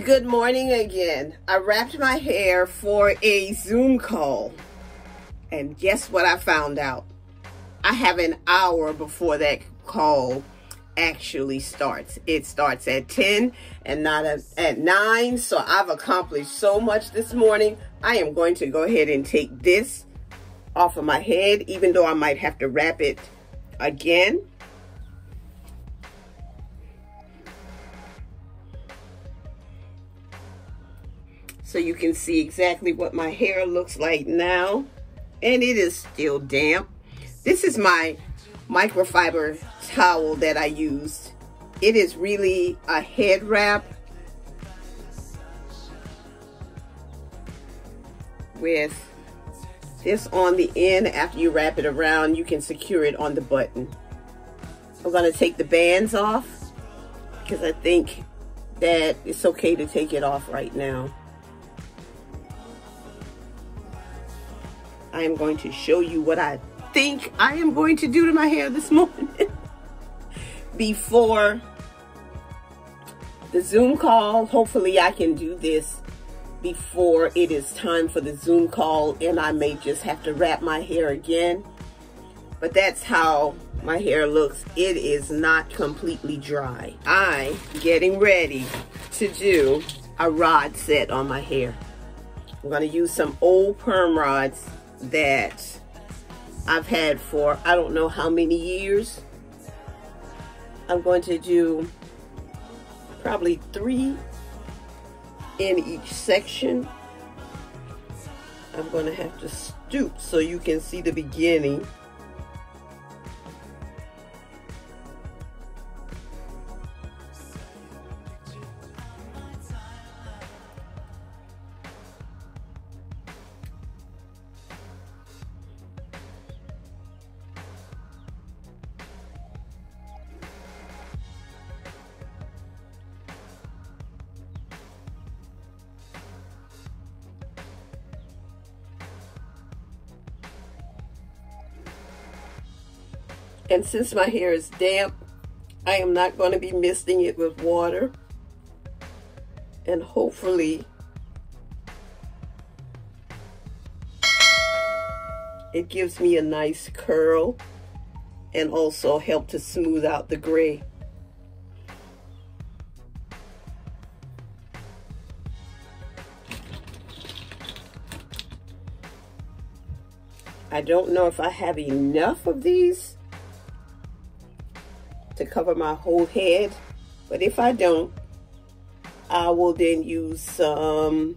Good morning again. I wrapped my hair for a Zoom call, and guess what I found out? I have an hour before that call actually starts. It starts at 10 and not at 9, so I've accomplished so much this morning. I am going to go ahead and take this off of my head, even though I might have to wrap it again. So you can see exactly what my hair looks like now. And it is still damp. This is my microfiber towel that I used. It is really a head wrap with this on the end. After you wrap it around, you can secure it on the button. I'm going to take the bands off because I think that it's okay to take it off right now. I am going to show you what I think I am going to do to my hair this morning before the Zoom call. Hopefully I can do this before it is time for the Zoom call, and I may just have to wrap my hair again. But that's how my hair looks. It is not completely dry. I'm getting ready to do a rod set on my hair. I'm going to use some old perm rods that I've had for I don't know how many years. I'm going to do probably 3 in each section. I'm going to have to stoop so you can see the beginning. And since my hair is damp, I am not going to be misting it with water. And hopefully it gives me a nice curl and also help to smooth out the gray. I don't know if I have enough of these to cover my whole head, but if I don't, I will then use some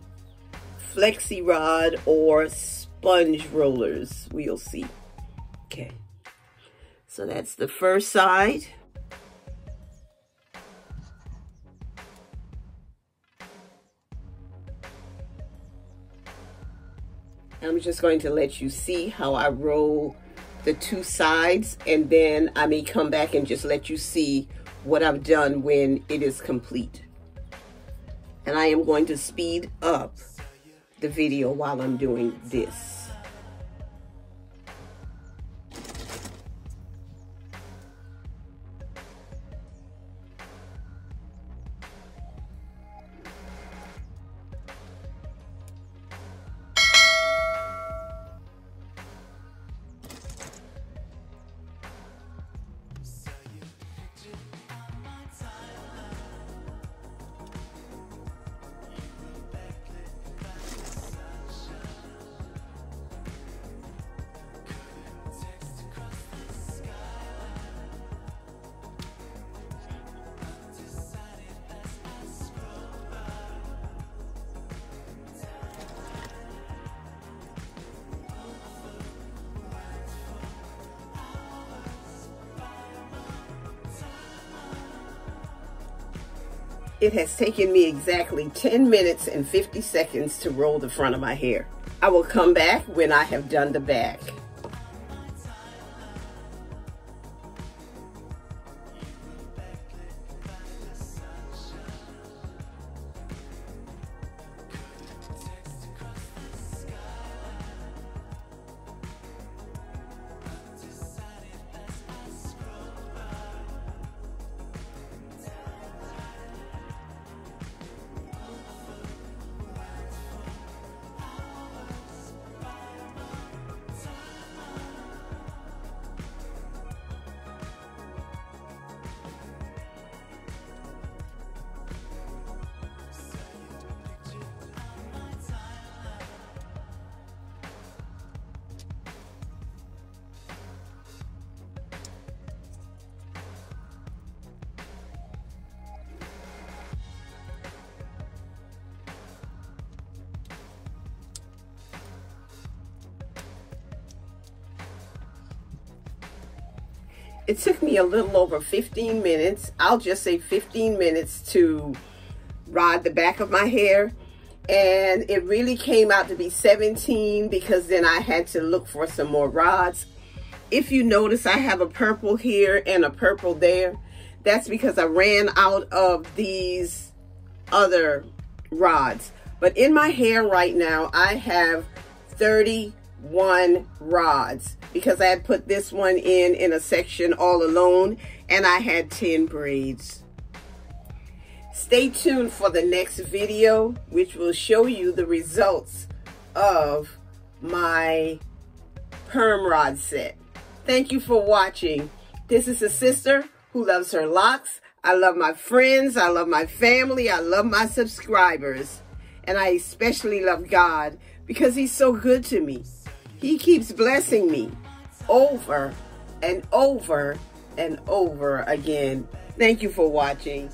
flexi rod or sponge rollers. We'll see. Okay, so that's the first side. I'm just going to let you see how I roll the 2 sides, and then I may come back and just let you see what I've done when it is complete. And I am going to speed up the video while I'm doing this. It has taken me exactly 10 minutes and 50 seconds to roll the front of my hair. I will come back when I have done the back. It took me a little over 15 minutes. I'll just say 15 minutes to rod the back of my hair. And it really came out to be 17 because then I had to look for some more rods. If you notice, I have a purple here and a purple there. That's because I ran out of these other rods. But in my hair right now, I have 31 rods because I had put this one in a section all alone, and I had 10 braids. Stay tuned for the next video, which will show you the results of my perm rod set. Thank you for watching. This is a sister who loves her locks. I love my friends. I love my family. I love my subscribers. And I especially love God because He's so good to me. He keeps blessing me over and over and over again. Thank you for watching.